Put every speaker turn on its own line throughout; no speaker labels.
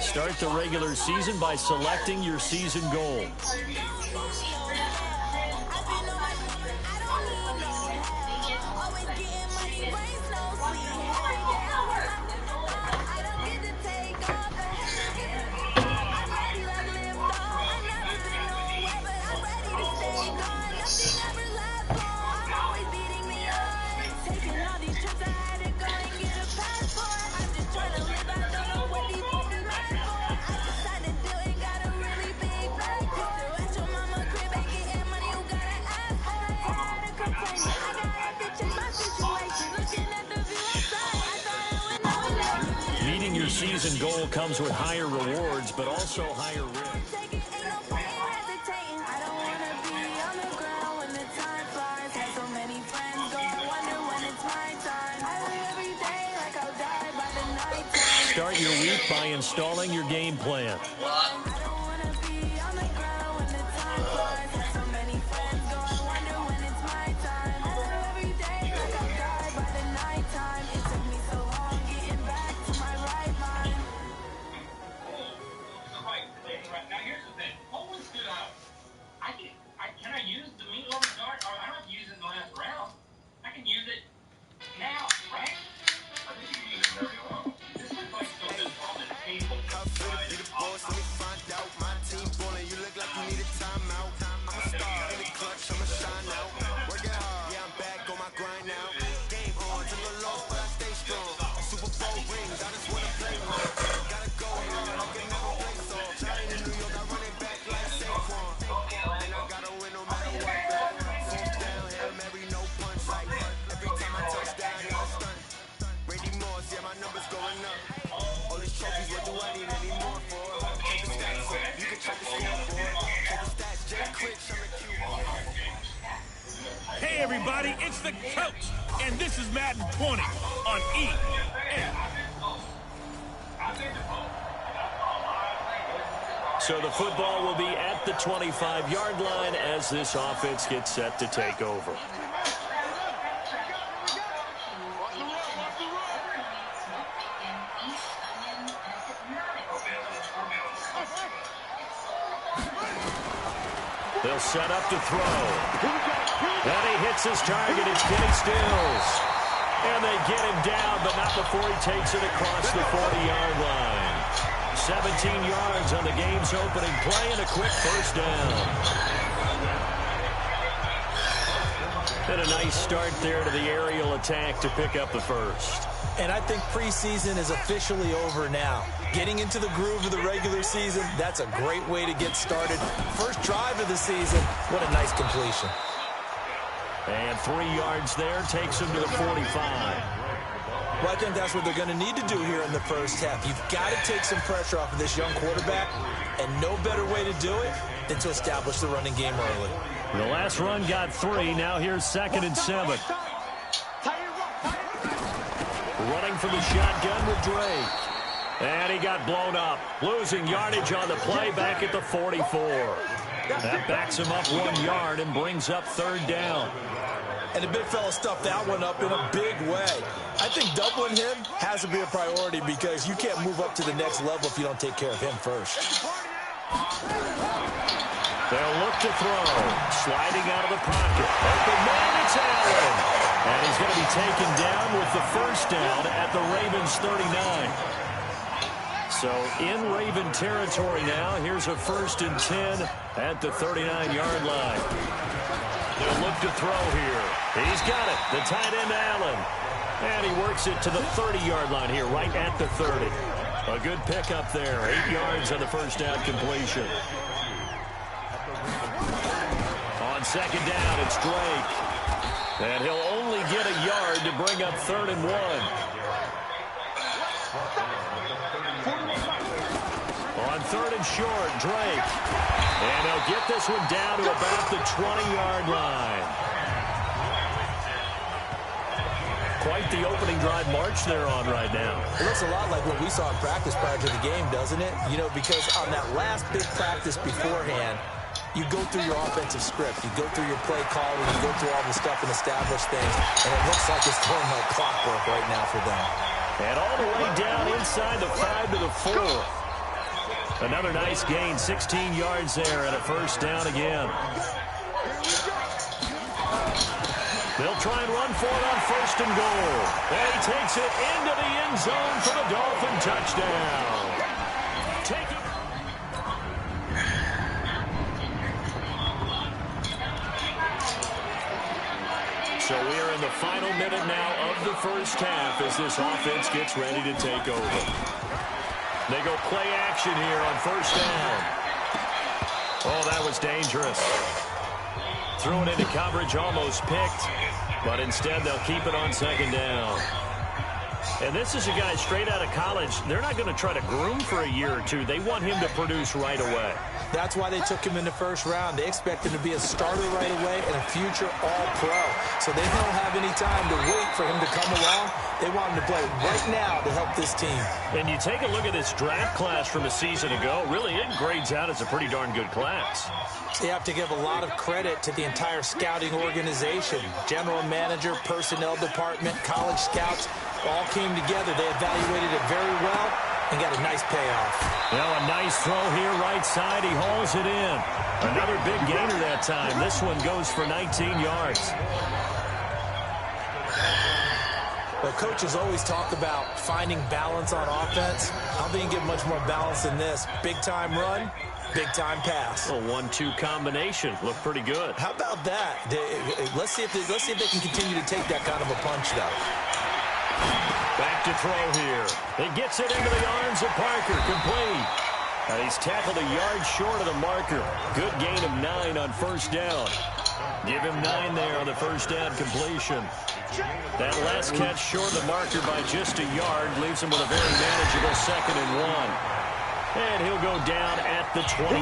Start the regular season by selecting your season goal. Meeting your season goal comes with higher rewards, but also higher risk. Start your week by installing your game plan.
Hey everybody, it's the coach, and this is Madden 20 on EA.
So the football will be at the 25-yard line as this offense gets set to take over. They'll set up to throw. And he hits his target. It's Kenny Stills. And they get him down, but not before he takes it across the 40-yard line. 17 yards on the game's opening play and a quick first down. And a nice start there to the aerial attack to pick up the first.
And I think preseason is officially over now. Getting into the groove of the regular season, that's a great way to get started. First drive of the season, what a nice completion.
And 3 yards there takes him to the 45.
Well, I think that's what they're going to need to do here in the first half. You've got to take some pressure off of this young quarterback, and no better way to do it than to establish the running game early.
The last run got 3. Now here's 2nd and 7. Running from the shotgun with Drake. And he got blown up. Losing yardage on the play back at the 44. That backs him up 1 yard and brings up 3rd down.
And the big fella stuffed that one up in a big way. I think doubling him has to be a priority because you can't move up to the next level if you don't take care of him first.
They'll look to throw. Sliding out of the pocket. Open man, it's Allen. And he's going to be taken down with the first down at the Ravens 39. So in Raven territory now. Here's a 1st and 10 at the 39-yard line. They'll look to throw here. He's got it. The tight end, Allen. And he works it to the 30-yard line here, right at the 30. A good pickup there. 8 yards on the first down completion. On 2nd down, it's Drake. And he'll only get a yard to bring up 3rd and 1. On 3rd and short, Drake. And they'll get this one down to about the 20-yard line. Quite the opening drive march they're on right now.
It looks a lot like what we saw in practice prior to the game, doesn't it? You know, because on that last big practice beforehand, you go through your offensive script. You go through your play calling. You go through all the stuff and establish things. And it looks like it's going like clockwork right now for them.
And all the way down inside the 5 to the 4. Another nice gain, 16 yards there, and a first down again. They'll try and run for it on first and goal. And he takes it into the end zone for the Dolphin touchdown. So we are in the final minute now of the first half as this offense gets ready to take over. They go play action here on first down. Oh, that was dangerous. Threw it into coverage, almost picked, but instead they'll keep it on second down. And this is a guy straight out of college. They're not going to try to groom for a year or two. They want him to produce right away.
That's why they took him in the first round. They expect him to be a starter right away and a future all-pro. So they don't have any time to wait for him to come along. They want him to play right now to help this team.
And you take a look at this draft class from a season ago. Really, it grades out as a pretty darn good class.
You have to give a lot of credit to the entire scouting organization. General manager, personnel department, college scouts all came together. They evaluated it very well and got a nice payoff.
Well, a nice throw here right side. He hauls it in. Another big gainer that time. This one goes for 19 yards.
Well, coaches always talk about finding balance on offense. I don't think you can get much more balance than this. Big-time run, big-time pass.
A 1-2 combination. Looked pretty good.
How about that? Let's see if they can continue to take that kind of a punch, though.
Back to throw here. He gets it into the arms of Parker. Complete. And he's tackled a yard short of the marker. Good gain of 9 on first down. Give him 9 there on the first down completion. That last catch short of the marker by just a yard leaves him with a very manageable 2nd and 1. And he'll go down at the 28.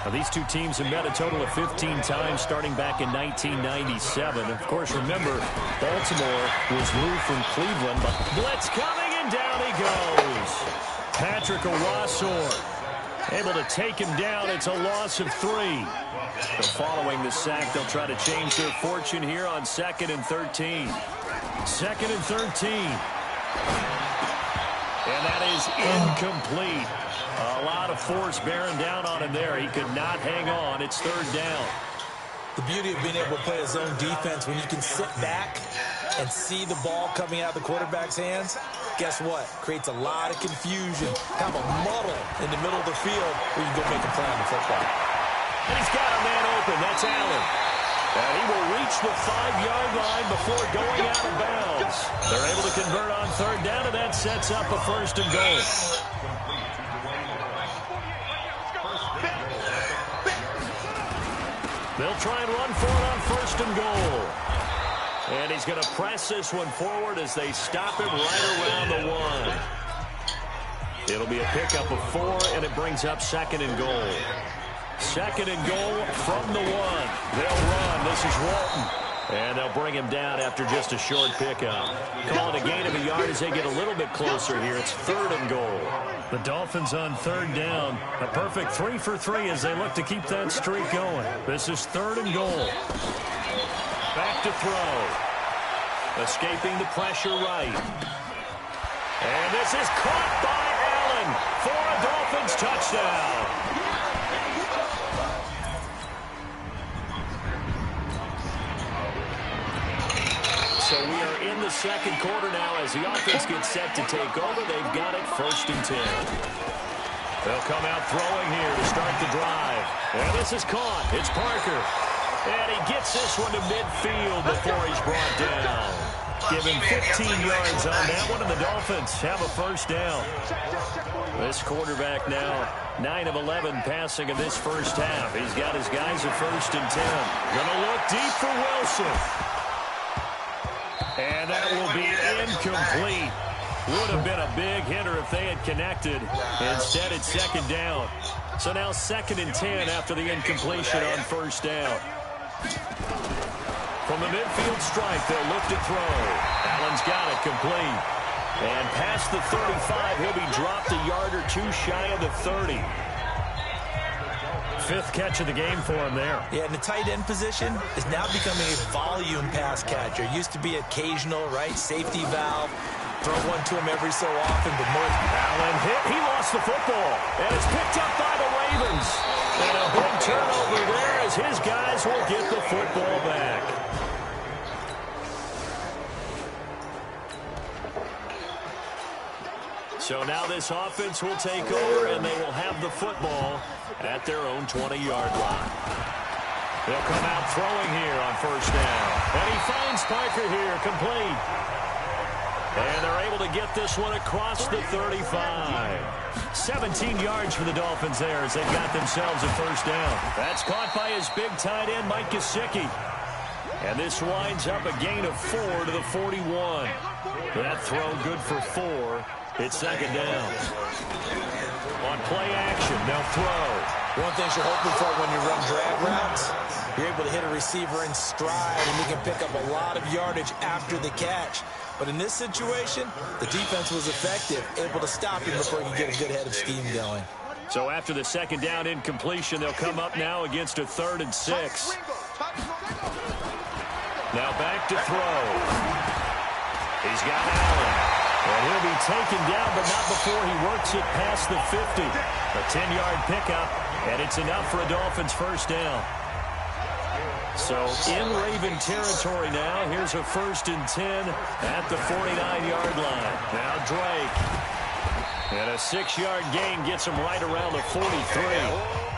Now, these two teams have met a total of 15 times starting back in 1997. Of course, remember, Baltimore was moved from Cleveland. But blitz coming, and down he goes. Patrick Owasor able to take him down. It's a loss of 3. So following the sack, they'll try to change their fortune here on 2nd and 13. 2nd and 13. And that is incomplete. A lot of force bearing down on him there. He could not hang on. It's 3rd down.
The beauty of being able to play a zone defense when you can sit back and see the ball coming out of the quarterback's hands, guess what? Creates a lot of confusion. Kind of a muddle in the middle of the field where you go make a play on the football.
And he's got a man open. That's Allen. And he will reach the 5-yard line before going out of bounds. They're able to convert on 3rd down, and that sets up a 1st and goal. They'll try and run for it on 1st and goal. And he's going to press this one forward as they stop him right around the 1. It'll be a pickup of 4, and it brings up 2nd and goal. 2nd and goal from the 1. They'll run. This is Walton. And they'll bring him down after just a short pickup. Calling a gain of a yard as they get a little bit closer here. It's 3rd and goal. The Dolphins on 3rd down. A perfect 3 for 3 as they look to keep that streak going. This is 3rd and goal. Back to throw. Escaping the pressure right. And this is caught by Allen for a Dolphins touchdown. So we are in the 2nd quarter now as the offense gets set to take over. They've got it 1st and 10. They'll come out throwing here to start the drive. And this is caught. It's Parker. And he gets this one to midfield before he's brought down. Give him 15 yards on that one, and the Dolphins have a 1st down. This quarterback now 9 of 11 passing in this first half. He's got his guys at 1st and 10. Gonna look deep for Wilson. And that will be incomplete. Would have been a big hitter if they had connected. Instead, it's 2nd down. So now 2nd and 10 after the incompletion on 1st down. From the midfield stripe, they'll look to throw. Allen's got it complete. And past the 35, he'll be dropped a yard or 2 shy of the 30. 5th catch of the game for him there.
Yeah, and the tight end position is now becoming a volume pass catcher. Used to be occasional, right? Safety valve. Throw one to him every so often, but more.
Allen hit. He lost the football. And it's picked up by the Ravens. And a big turnover there as his guys will get the football back. So now this offense will take over, and they will have the football at their own 20-yard line. They'll come out throwing here on first down. And he finds Parker here, complete. And they're able to get this one across the 35. 17 yards for the Dolphins there as they've got themselves a first down. That's caught by his big tight end, Mike Gesicki. And this winds up a gain of 4 to the 41. That throw good for 4. It's second down. On play action, they'll throw.
One thing you're hoping for when you run drag routes, you're able to hit a receiver in stride, and you can pick up a lot of yardage after the catch. But in this situation, the defense was effective, able to stop him before he could get a good head of steam going.
So after the second down incompletion, they'll come up now against a 3rd and 6. Now back to throw. He's got Allen. And he'll be taken down, but not before he works it past the 50. A 10-yard pickup, and it's enough for a Dolphins first down. So in Raven territory now. Here's a 1st and 10 at the 49-yard line. Now Drake. And a 6-yard gain gets him right around the 43.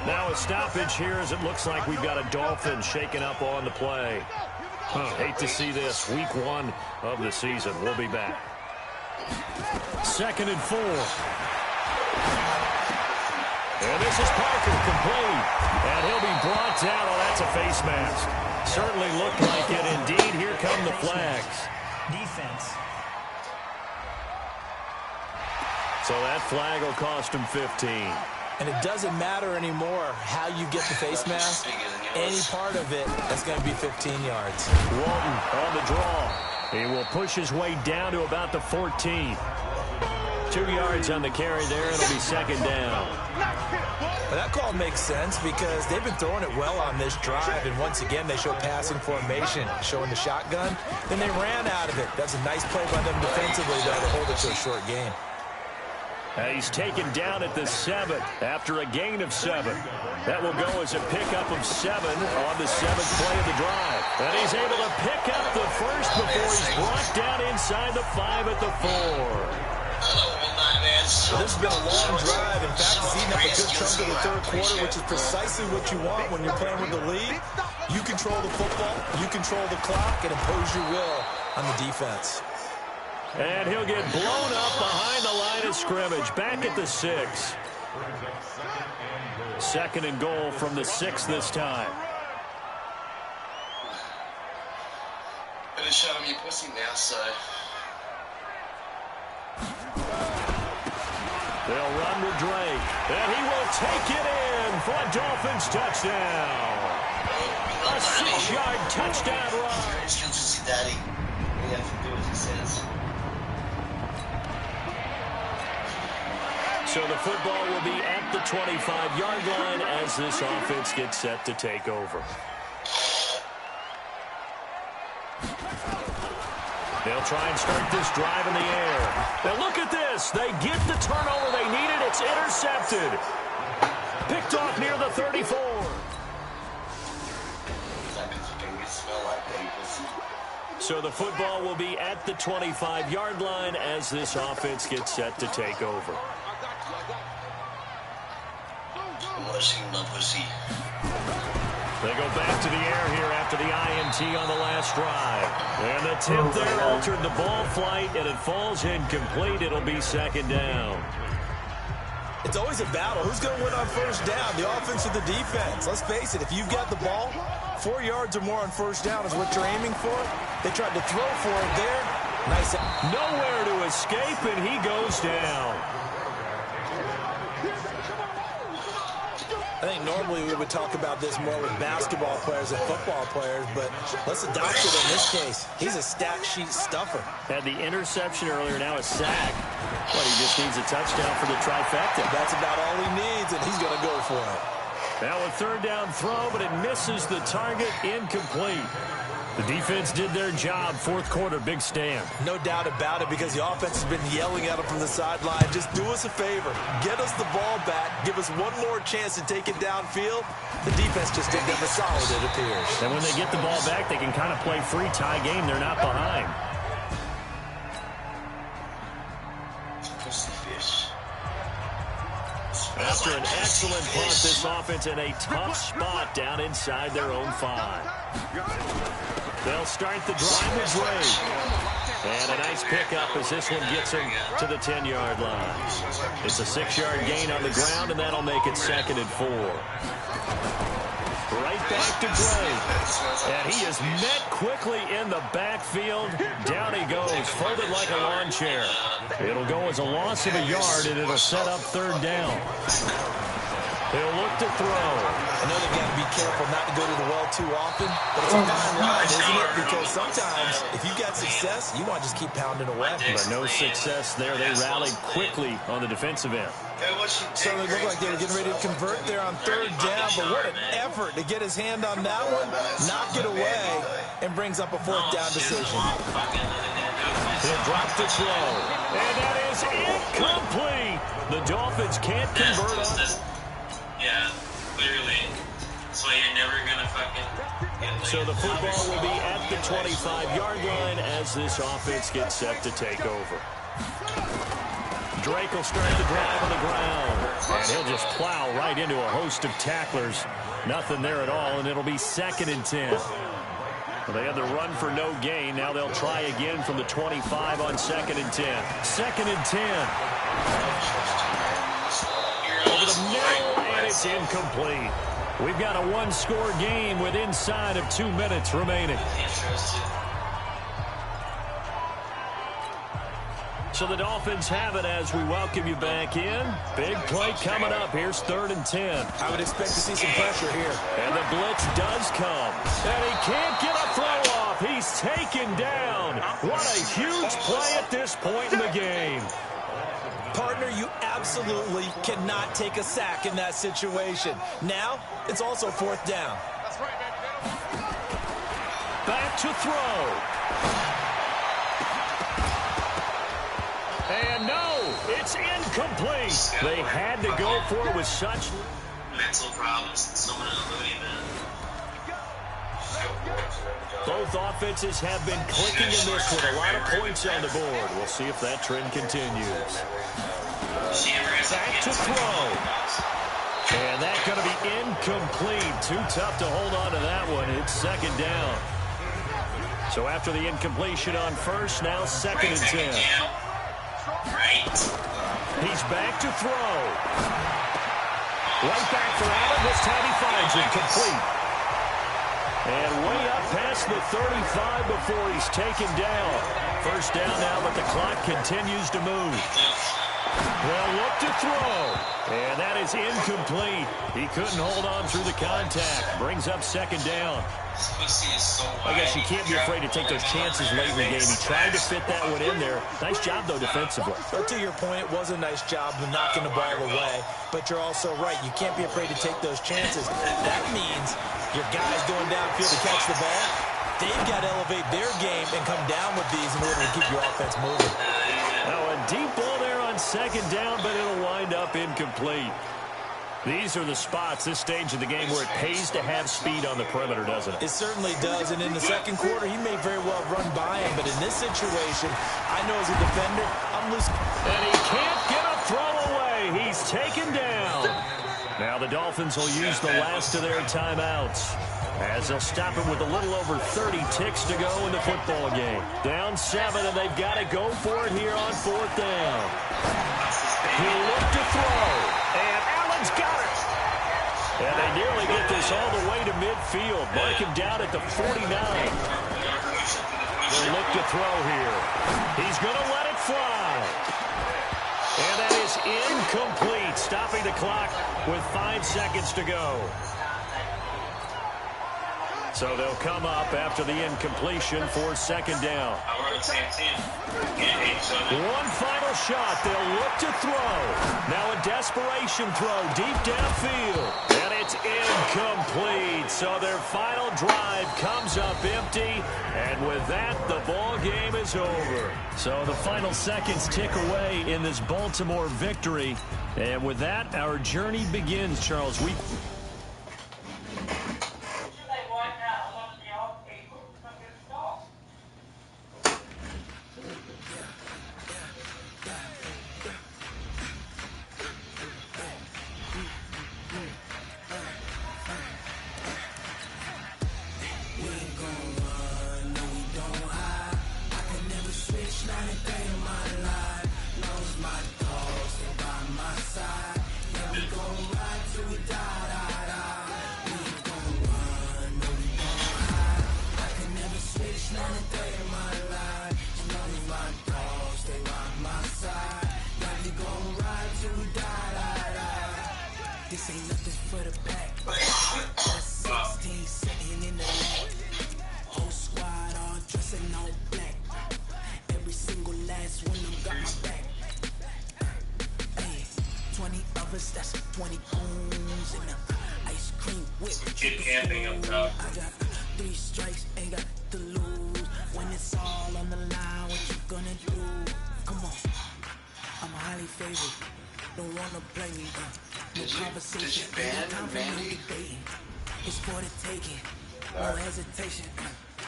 Now a stoppage here as it looks like we've got a Dolphin shaken up on the play. Hate to see this. Week 1 of the season. We'll be back. 2nd and 4. And this is Parker, complete. And he'll be brought down. Oh, that's a face mask. Certainly looked like it. Indeed, here come the flags.
Defense.
So that flag will cost him 15.
And it doesn't matter anymore how you get the face mask. Any part of it, that's going to be 15 yards.
Walton on the draw. He will push his way down to about the 14. 2 yards on the carry there. It'll be second down.
Well, that call makes sense because they've been throwing it well on this drive, and once again they show passing formation, showing the shotgun. Then they ran out of it. That's a nice play by them defensively, though, to hold it to a short game.
He's taken down at the 7 after a gain of 7. That will go as a pickup of 7 on the 7th play of the drive. And he's able to pick up the first before he's brought down inside the 5 at the 4.
Well, this has been a long drive. In fact, it's eaten up a good chunk of the 3rd quarter, which is precisely what you want when you're playing with the lead. You control the football, you control the clock, and impose your will on the defense.
And he'll get blown up behind the line of scrimmage. Back at the 6. 2nd and goal from the 6 this time.
Better show him your pussy now, so.
They'll run with Drake. And he will take it in for a Dolphins touchdown. A 6-yard touchdown run.
Daddy. You have to do as he says.
So the football will be at the 25-yard line as this offense gets set to take over. They'll try and start this drive in the air. Now look at this. They get the turnover they needed. It's intercepted. Picked off near the 34. So the football will be at the 25-yard line as this offense gets set to take over. They go back to the air here after the INT on the last drive. And the tip there altered the ball flight, and it falls incomplete. It'll be second down.
It's always a battle. Who's going to win on first down, the offense or the defense? Let's face it, if you've got the ball, 4 yards or more on first down is what you're aiming for. They tried to throw for it there. Nice.
Nowhere to escape, and he goes down.
I think normally we would talk about this more with basketball players and football players, but let's adopt it in this case. He's a stat sheet stuffer.
Had the interception earlier, now a sack. Well, he just needs a touchdown for the trifecta.
That's about all he needs, and he's going to go for it.
Now a third down throw, but it misses the target, incomplete. The defense did their job. Fourth quarter, big stand.
No doubt about it, because the offense has been yelling at them from the sideline. Just do us a favor. Get us the ball back. Give us one more chance to take it downfield. The defense just did them a solid, it appears.
And when they get the ball back, they can kind of play free tie game. They're not behind. After an excellent punt, this offense in a tough spot down inside their own 5. They'll start the drive with Ray. And a nice pickup as this one gets him to the 10-yard line. It's a 6-yard gain on the ground, and that'll make it 2nd and 4. Right back to Gray. And he is met quickly in the backfield. Down he goes, folded like a lawn chair. It'll go as a loss of a yard, and it'll set up 3rd down. They'll look to throw.
I know they've got to be careful not to go to the well too often, but it's a fine line, isn't it? Because sometimes, if you've got success, you want to just keep pounding away.
But no success there. They rallied quickly on the defensive end.
So they look like they were getting ready to convert there on 3rd down, but what an effort to get his hand on that one, knock it away, and brings up a 4th down decision.
He'll drop to throw. And that is incomplete. The Dolphins can't convert on.
Yeah, clearly. That's why you're never going to fucking get
So the football will be at the 25-yard line as this offense gets set to take over. Drake will start the drive on the ground. And he'll just plow right into a host of tacklers. Nothing there at all, and it'll be 2nd and 10. Well, they had the run for no gain. Now they'll try again from the 25 on 2nd and 10. 2nd and 10. Over the middle, and it's incomplete. We've got a one-score game with inside of 2 minutes remaining. So the Dolphins have it as we welcome you back in. Big play coming up. Here's 3rd and 10.
I would expect to see some pressure here.
And the blitz does come. And he can't get a throw off. He's taken down. What a huge play at this point in the game.
Partner, you absolutely cannot take a sack in that situation. Now, it's also 4th down.
Back to throw. And no, it's incomplete. They had to go for it with such
mental problems. Someone eluding them.
Both offenses have been clicking in this with a lot of points on the board. We'll see if that trend continues. Back to throw. And that's going to be incomplete. Too tough to hold on to that one. It's 2nd down. So after the incompletion on 1st, now 2nd and 10. He's back to throw. Right back for Allen. This time he finds it complete. And way up past the 35 before he's taken down. 1st down now, but the clock continues to move. They'll look to throw. And that is incomplete. He couldn't hold on through the contact. Brings up 2nd down. I guess you can't be afraid to take those chances late in the game. He tried to fit that one in there. Nice job, though, defensively.
But to your point, it was a nice job of knocking the ball away. But you're also right. You can't be afraid to take those chances. That means your guys going downfield to catch the ball, they've got to elevate their game and come down with these in order to keep your offense moving.
Now a deep ball there on 2nd down, but it'll wind up incomplete. These are the spots, this stage of the game, where it pays to have speed on the perimeter, doesn't it?
It certainly does, and in the 2nd quarter, he may very well run by him, but in this situation, I know as a defender, I'm losing.
And he can't get a throw away. He's taken down. Now the Dolphins will use the last of their timeouts, as they'll stop him with a little over 30 ticks to go in the football game. Down 7, and they've got to go for it here on 4th down. He'll look to throw, and Allen's got it. And they nearly get this all the way to midfield. Mark him down at the 49. They'll look to throw here. He's going to let it fly. And that is incomplete, stopping the clock with 5 seconds to go. So they'll come up after the incompletion for 2nd down. One final shot. They'll look to throw. Now a desperation throw deep downfield. And It's incomplete. So their final drive comes up empty. And with that, the ball game is over. So the final seconds tick away in this Baltimore victory. And with that, our journey begins, Charles.
This ain't nothing for the pack. 16 sitting in the lap. Whole squad all dressing all black. Every single last one of them got my back. Hey, 20 of us, that's 20 coons and the ice cream whip.
Keep camping up top.
I got 3 strikes, ain't got to lose. When it's all on the line, what you gonna do? Come on, I'm highly favored. Don't wanna play me, no conversation, ain't no time for no debating. It's for the taking, no hesitation.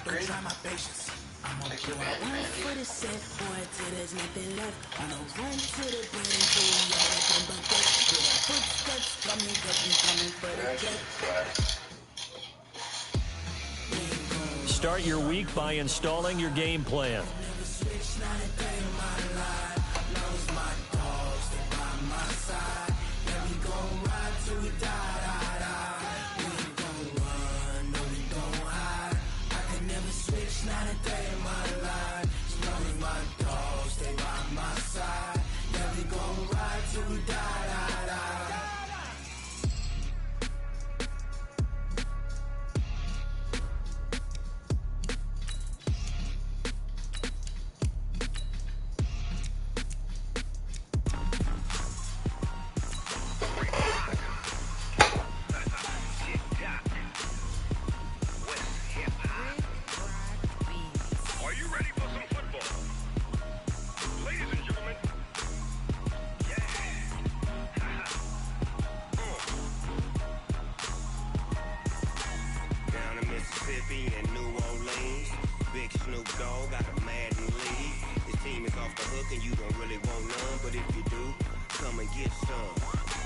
Don't try my patience. I'ma pour out one for the set, boy, till there's nothing left. On a run to the building, till we all up in the deck. With our footsteps coming, cause we coming for the jet.
Start your week by installing your game plan.
And New Orleans, Big Snoop Dogg got a Madden league. His team is off the hook and you don't really want none, but if you do, come and get some.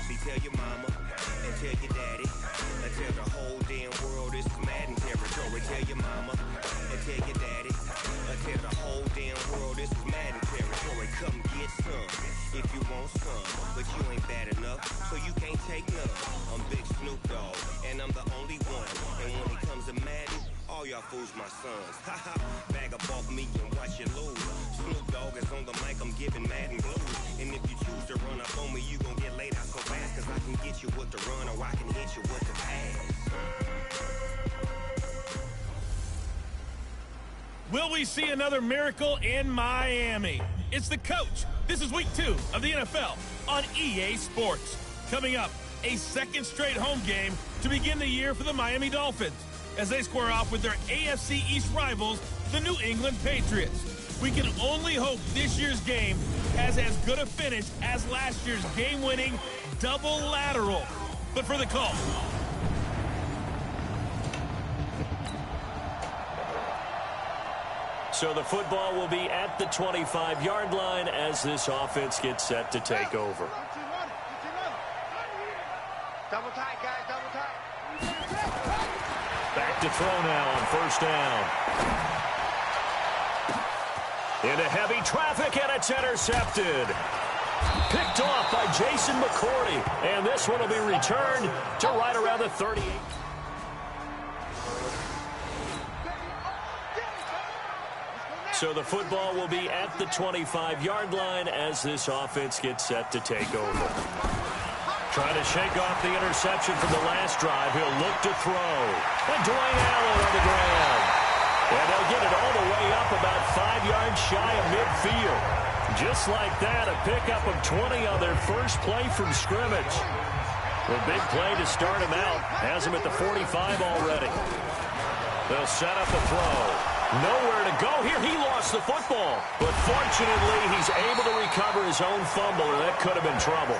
See, tell your mama and tell your daddy and tell the whole damn world this is Madden territory. Tell your mama and tell your daddy and tell the whole damn world this is Madden territory. Come get some if you want some, but you ain't bad enough, so you can't take none. I'm Big Snoop Dogg and I'm the only one, and when it comes to Madden, all y'all fools my sons. Haha, bag up off me and watch you lose. Snoop Dogg is on the mic, I'm giving Madden blues. And if you choose to run up on me, you gon' get laid out so fast, cause I can get you with the run or I can hit you with the pass.
Will we see another miracle in Miami? It's the coach. This is week 2 of the NFL on EA Sports. Coming up, a second straight home game to begin the year for the Miami Dolphins, as they square off with their AFC East rivals, the New England Patriots. We can only hope this year's game has as good a finish as last year's game-winning double lateral. But for the call.
So the football will be at the 25-yard line as this offense gets set to take over.
Double tight, guys, double tight.
Back to throw now on first down. Into heavy traffic, and it's intercepted. Picked off by Jason McCourty. And this one will be returned to right around the 38. So the football will be at the 25-yard line as this offense gets set to take over. Trying to shake off the interception from the last drive. He'll look to throw. And Dwayne Allen on the ground. And they'll get it all the way up about 5 yards shy of midfield. Just like that, a pickup of 20 on their first play from scrimmage. The big play to start him out. Has him at the 45 already. They'll set up a throw. Nowhere to go here. He lost the football. But fortunately, he's able to recover his own fumble, or that could have been trouble.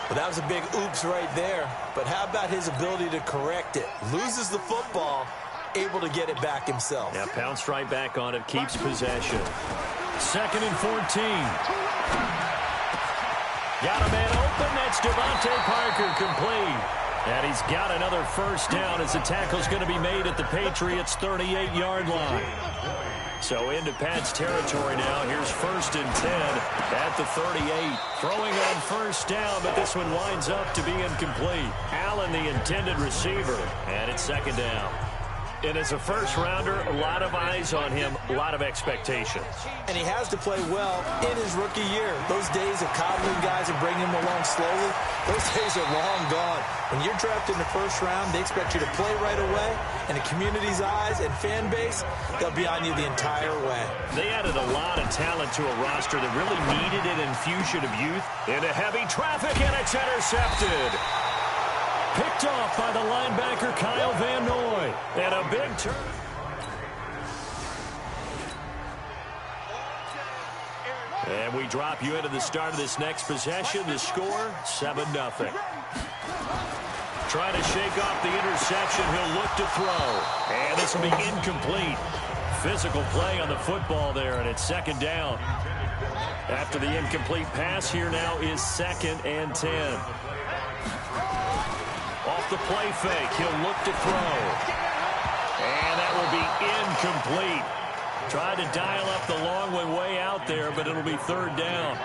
Well, that was a big oops right there. But how about his ability to correct it? Loses the football, able to get it back himself.
Yeah, pounced right back on it, keeps possession. 2nd and 14. Got a man open. That's Devontae Parker, complete. And he's got another first down as the tackle's going to be made at the Patriots' 38-yard line. So into Pat's territory now. Here's 1st and 10 at the 38. Throwing on first down, but this one winds up to be incomplete. Allen, the intended receiver, and it's 2nd down. And as a first-rounder, a lot of eyes on him, a lot of expectations.
And he has to play well in his rookie year. Those days of coddling guys and bringing them along slowly, those days are long gone. When you're drafted in the first round, they expect you to play right away. And the community's eyes and fan base, they'll be on you the entire way.
They added a lot of talent to a roster that really needed an infusion of youth. Into heavy traffic, and it's intercepted. Picked off by the linebacker, Kyle Van Noy. And a big turn. And we drop you into the start of this next possession. The score, 7-0. Trying to shake off the interception. He'll look to throw. And this will be incomplete. Physical play on the football there, and it's 2nd down. After the incomplete pass, here now is 2nd and 10. Off the play fake, he'll look to throw. And that will be incomplete. Tried to dial up the long one way out there, but it'll be 3rd down.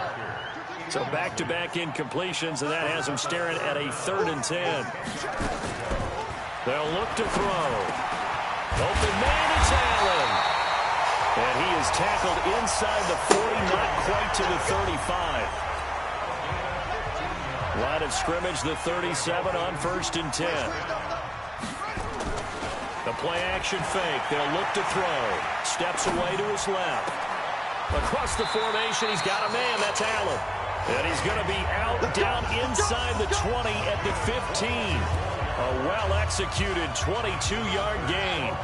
So back-to-back incompletions, and that has him staring at a 3rd and 10. They'll look to throw. Open man, it's Allen. And he is tackled inside the 40, not quite to the 35. Line of scrimmage, the 37 on 1st and 10. The play-action fake. They'll look to throw. Steps away to his left. Across the formation, he's got a man. That's Allen. And he's going to be out, down inside the 20 at the 15. A well-executed 22-yard gain.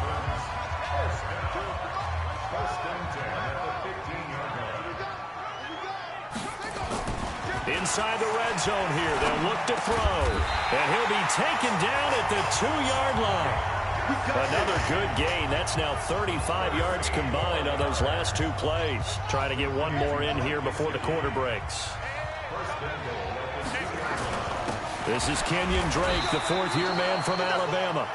Inside the red zone here. They'll look to throw. And he'll be taken down at the 2-yard line. Another good gain. That's now 35 yards combined on those last 2 plays. Trying to get one more in here before the quarter breaks. This is Kenyon Drake, the 4th-year man from Alabama.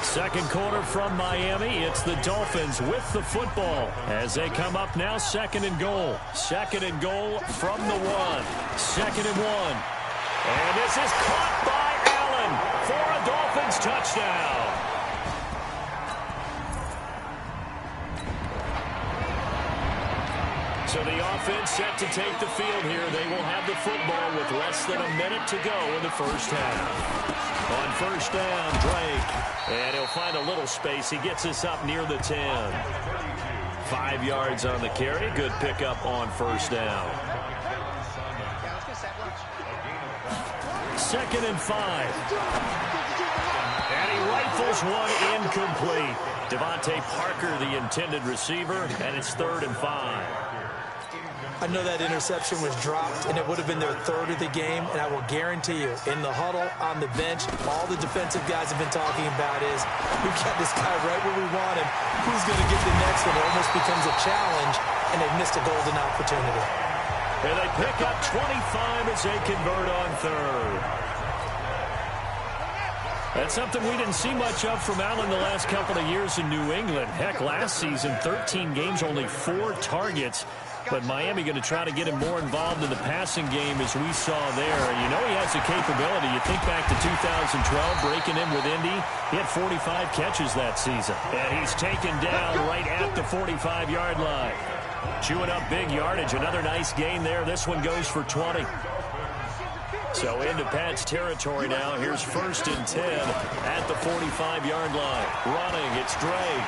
2nd quarter from Miami. It's the Dolphins with the football as they come up now 2nd and goal. 2nd and goal from the 1. 2nd and 1. And this is caught by Allen for a Dolphins touchdown. So the offense set to take the field here. They will have the football with less than a minute to go in the first half. On first down, Drake. And he'll find a little space. He gets us up near the 10. 5 yards on the carry. Good pickup on first down. 2nd and 5. And he rifles one incomplete. Devontae Parker, the intended receiver, and it's 3rd and 5.
I know that interception was dropped, and it would have been their 3rd of the game, and I will guarantee you, in the huddle, on the bench, all the defensive guys have been talking about is, we got this guy right where we want him. Who's going to get the next one? It almost becomes a challenge, and they've missed a golden opportunity.
And they pick up 25 as they convert on 3rd. That's something we didn't see much of from Allen the last couple of years in New England. Heck, last season, 13 games, only 4 targets. But Miami going to try to get him more involved in the passing game as we saw there. You know he has the capability. You think back to 2012, breaking in with Indy. He had 45 catches that season. And he's taken down right at the 45-yard line. Chewing up big yardage. Another nice gain there. This one goes for 20. So into Pat's territory now. Here's 1st and 10 at the 45-yard line. Running, it's Drake.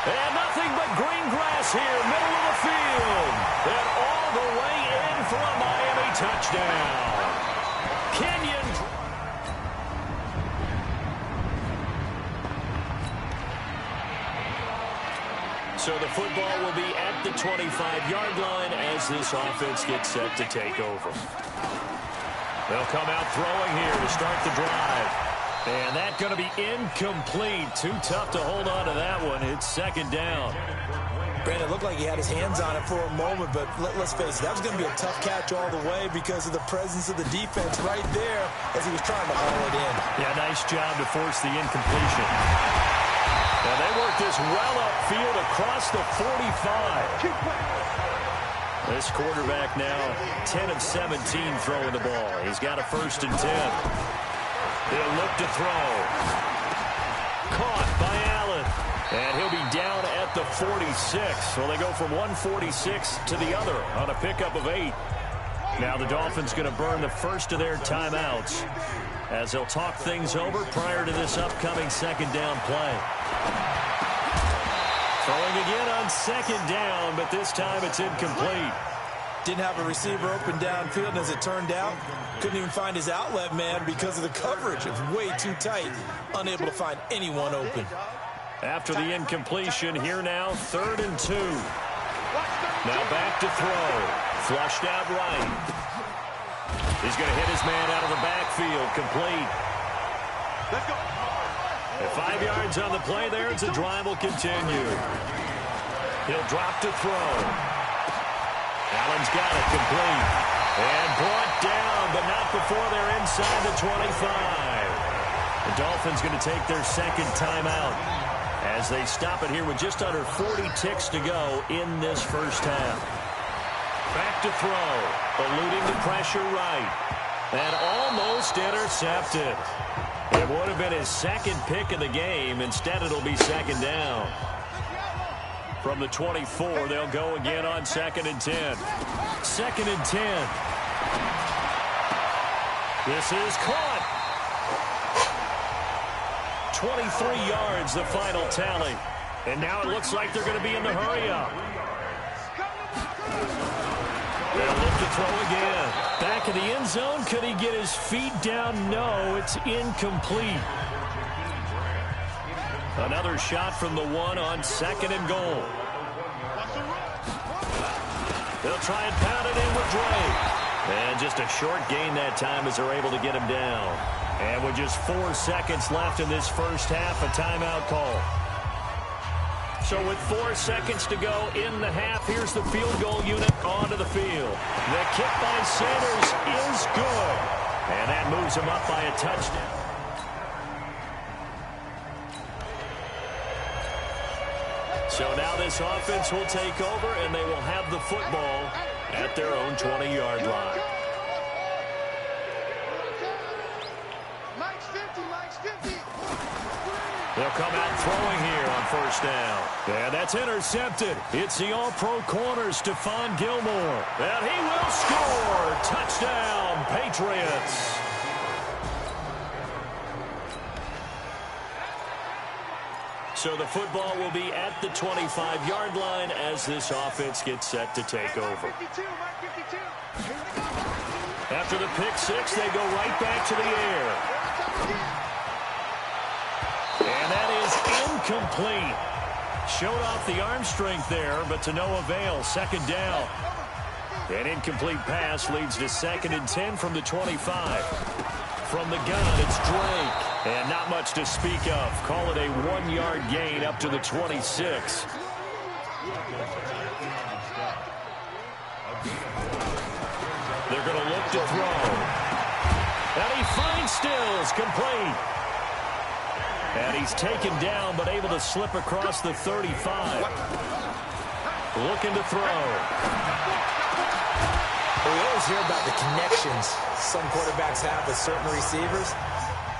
And nothing. Nothing but green grass here, middle of the field. And all the way in for a Miami touchdown. Kenyon. So the football will be at the 25-yard line as this offense gets set to take over. They'll come out throwing here to start the drive. And that's going to be incomplete. Too tough to hold on to that one. It's second down.
Brandon, it looked like he had his hands on it for a moment, but let's face it, that was going to be a tough catch all the way because of the presence of the defense right there as he was trying to haul it in.
Yeah, nice job to force the incompletion. Now they work this well upfield across the 45. This quarterback now 10 of 17 throwing the ball. He's got a 1st and 10. He'll look to throw. Caught by Allen. And he'll be down at the 46. So they go from 146 to the other on a pickup of 8. Now the Dolphins going to burn the first of their timeouts as they'll talk things over prior to this upcoming second down play. Throwing again on second down, but this time it's incomplete.
Didn't have a receiver open downfield, and as it turned out, couldn't even find his outlet man because of the coverage. It was way too tight, unable to find anyone open.
After the incompletion, here now, 3rd and 2. Now back to throw. Flushed out right. He's going to hit his man out of the backfield, complete.
Let's go.
At 5 yards on the play there, the drive will continue. He'll drop to throw. Allen's got it, complete. And brought down, but not before they're inside the 25. The Dolphins going to take their second timeout as they stop it here with just under 40 ticks to go in this first half. Back to throw, eluding the pressure right. And almost intercepted. It would have been his second pick of the game. Instead, it'll be second down. From the 24, they'll go again on 2nd and 10. 2nd and 10. This is caught. 23 yards, the final tally. And now it looks like they're going to be in the hurry-up. They'll look to throw again. Back in the end zone. Could he get his feet down? No, it's incomplete. Another shot from the 1 on 2nd and goal. They'll try and pound it in with Drake. And just a short gain that time as they're able to get him down. And with just 4 seconds left in this first half, a timeout call. So with 4 seconds to go in the half, here's the field goal unit onto the field. The kick by Sanders is good. And that moves him up by a touchdown. So now this offense will take over, and they will have the football at their own 20-yard line. They'll come out throwing here on 1st down. And that's intercepted. It's the all-pro corner, Stephon Gilmore. And he will score. Touchdown, Patriots. So the football will be at the 25-yard line as this offense gets set to take over. After the pick 6, they go right back to the air. And that is incomplete. Showed off the arm strength there, but to no avail. 2nd down. An incomplete pass leads to 2nd and 10 from the 25. From the gun, it's Drake. And not much to speak of. Call it a 1-yard gain up to the 26. They're going to look to throw. And he finds Stills, complete. And he's taken down, but able to slip across the 35. Looking to throw.
Well, we always hear about the connections some quarterbacks have with certain receivers.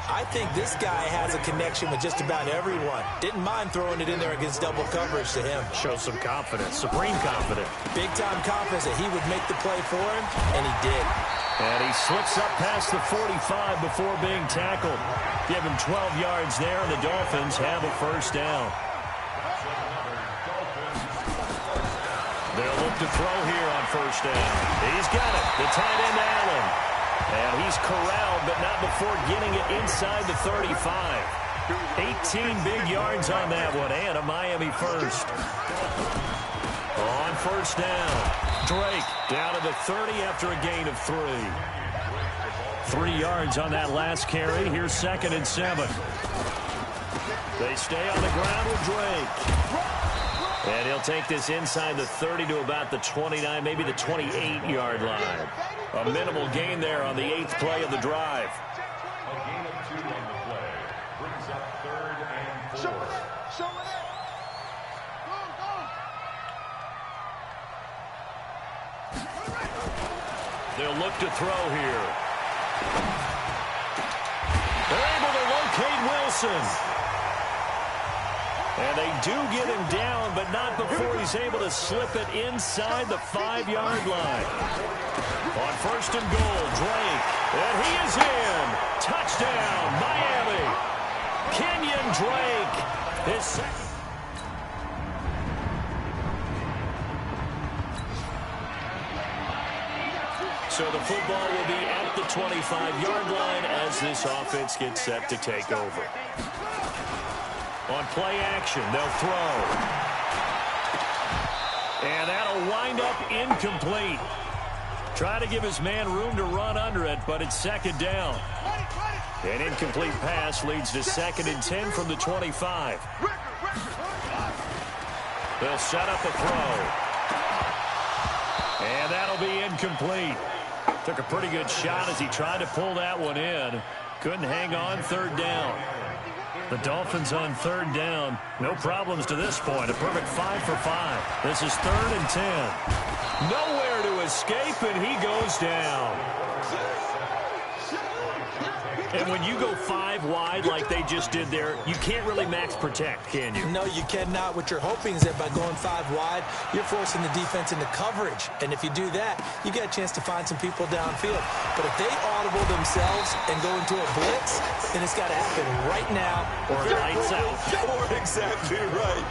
I think this guy has a connection with just about everyone. Didn't mind throwing it in there against double coverage to him.
Shows some confidence, supreme confidence.
Big-time confidence that he would make the play for him, and he did.
And he slips up past the 45 before being tackled. Give him 12 yards there, and the Dolphins have a 1st down. to throw here on first down. He's got it. The tight end, Allen. And he's corralled, but not before getting it inside the 35. 18 big yards on that one, and a Miami first. On first down, Drake down to the 30 after a gain of 3. 3 yards on that last carry. Here's 2nd and 7. They stay on the ground with Drake. And he'll take this inside the 30 to about the 29, maybe the 28-yard line. A minimal gain there on the 8th play of the drive.
A gain of 2 on the play brings up 3rd and 4.
They'll look to throw here. They're able to locate Wilson. And they do get him down, but not before he's able to slip it inside the 5-yard line. On 1st and goal, Drake. And he is in. Touchdown, Miami. Kenyon Drake. His second. So the football will be at the 25-yard line as this offense gets set to take over. On play action, they'll throw. And that'll wind up incomplete. Try to give his man room to run under it, but it's 2nd down. An incomplete pass leads to 2nd and 10 from the 25. They'll set up a throw. And that'll be incomplete. Took a pretty good shot as he tried to pull that one in. Couldn't hang on 3rd down. The Dolphins on 3rd down. No problems to this point. A perfect 5 for 5. This is 3rd and 10. Nowhere to escape, and he goes down. And when you go 5 wide like they just did there, you can't really max protect, can you?
No, you cannot. What you're hoping is that by going 5 wide, you're forcing the defense into coverage. And if you do that, you get a chance to find some people downfield. But if they audible themselves and go into a blitz, then it's got to happen right now.
Or it lights out.
Or exactly right.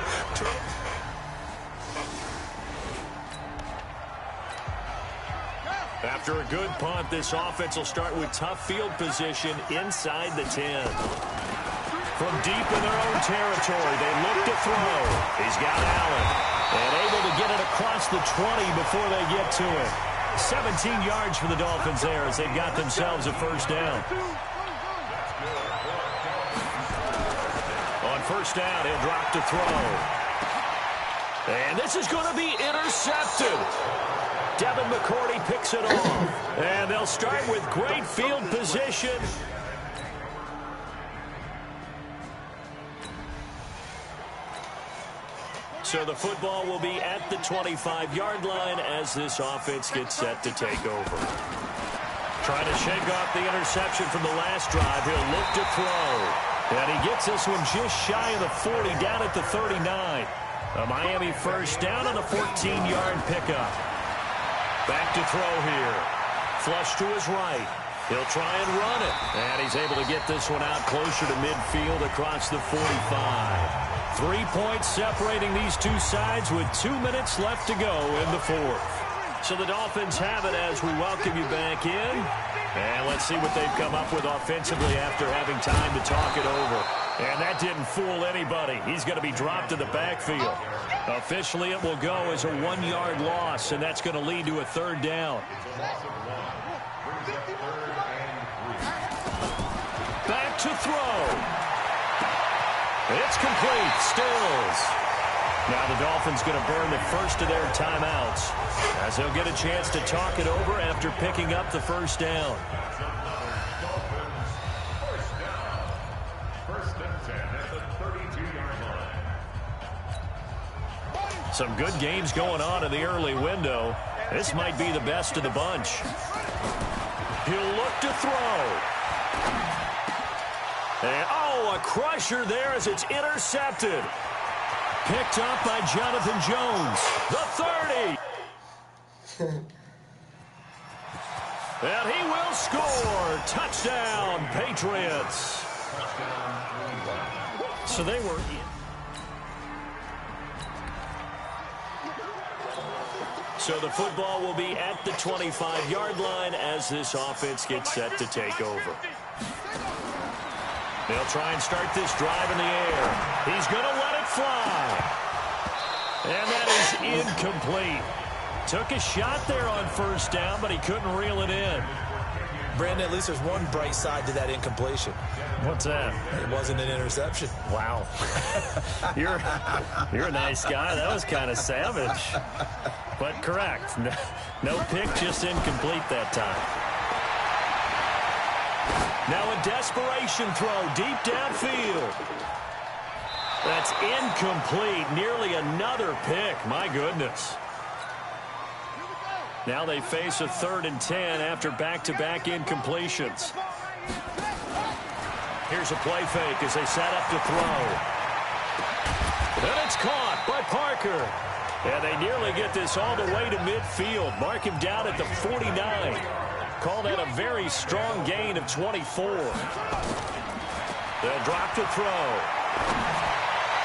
After a good punt, this offense will start with tough field position inside the 10. From deep in their own territory, they look to throw. He's got Allen. And able to get it across the 20 before they get to it. 17 yards for the Dolphins there as they've got themselves a first down. On first down, he'll drop to throw. And this is going to be intercepted. Devin McCourty picks it off. And they'll start with great field position. So the football will be at the 25-yard line as this offense gets set to take over. Trying to shake off the interception from the last drive. He'll look to throw. And he gets this one just shy of the 40, down at the 39. A Miami first down on a 14-yard pickup. Back to throw here. Flush to his right. He'll try and run it. And he's able to get this one out closer to midfield across the 45. 3 points separating these two sides with 2 minutes left to go in the 4th. So the Dolphins have it as we welcome you back in. And let's see what they've come up with offensively after having time to talk it over. And that didn't fool anybody. He's going to be dropped to the backfield. Officially, it will go as a 1-yard loss, and that's going to lead to a 3rd down. Back to throw. It's complete. Stills. Now the Dolphins going to burn the first of their timeouts as they'll get a chance to talk it over after picking up the first down. Some good games going on in the early window. This might be the best of the bunch. He'll look to throw. And, a crusher there as it's intercepted. Picked up by Jonathan Jones. The 30. And he will score. Touchdown, Patriots. So they were in. So the football will be at the 25-yard line as this offense gets set to take over. They'll try and start this drive in the air. He's going to let it fly. And that is incomplete. Took a shot there on first down, but he couldn't reel it in.
Brandon, at least there's one bright side to that incompletion.
What's that?
It wasn't an interception.
Wow. You're a nice guy. That was kind of savage. But correct. No pick, just incomplete that time. Now a desperation throw deep downfield. That's incomplete. Nearly another pick. My goodness. Now they face a 3rd and 10 after back-to-back incompletions. Here's a play fake as they set up to throw. And it's caught by Parker. And they nearly get this all the way to midfield. Mark him down at the 49. Call that a very strong gain of 24. They'll drop to throw.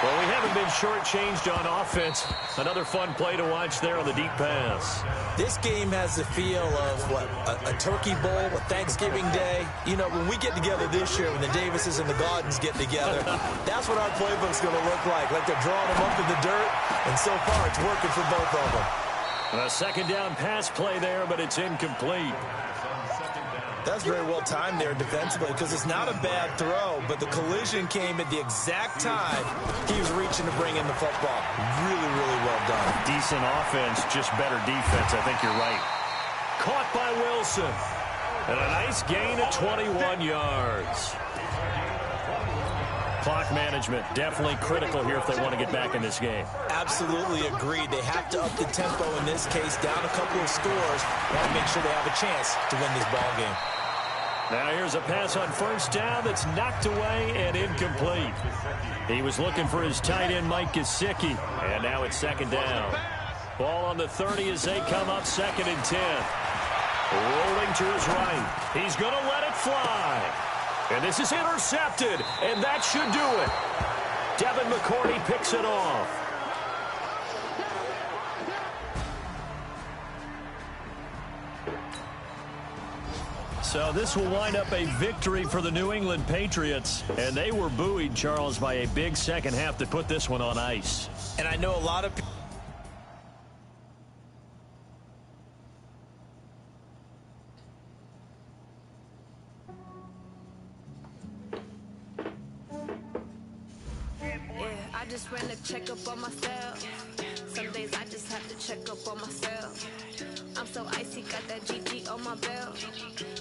Well, we haven't been shortchanged on offense. Another fun play to watch there on the deep pass.
This game has the feel of, what, a turkey bowl, a Thanksgiving day. You know, when we get together this year, when the Davises and the Gaudens get together, that's what our playbook's going to look like. Like they're drawing them up in the dirt, and so far it's working for both of them.
A second down pass play there, but it's incomplete.
That's very well timed there defensively because it's not a bad throw, but the collision came at the exact time he was reaching to bring in the football. Really, really well done.
Decent offense, just better defense. I think you're right. Caught by Wilson. And a nice gain of 21 yards. Clock management, definitely critical here if they want to get back in this game.
Absolutely agreed. They have to up the tempo in this case, down a couple of scores. Want to make sure they have a chance to win this ball game.
Now here's a pass on first down that's knocked away and incomplete. He was looking for his tight end, Mike Gesicki, and now it's second down. Ball on the 30 as they come up 2nd and 10. Rolling to his right. He's going to let it fly. And this is intercepted, and that should do it. Devin McCourty picks it off. So this will wind up a victory for the New England Patriots. And they were buoyed, Charles, by a big second half to put this one on ice.
And I know a lot of people.
I just ran a checkup on myself. Some days I just have to check up on myself. I'm so icy, got that GG on my belt.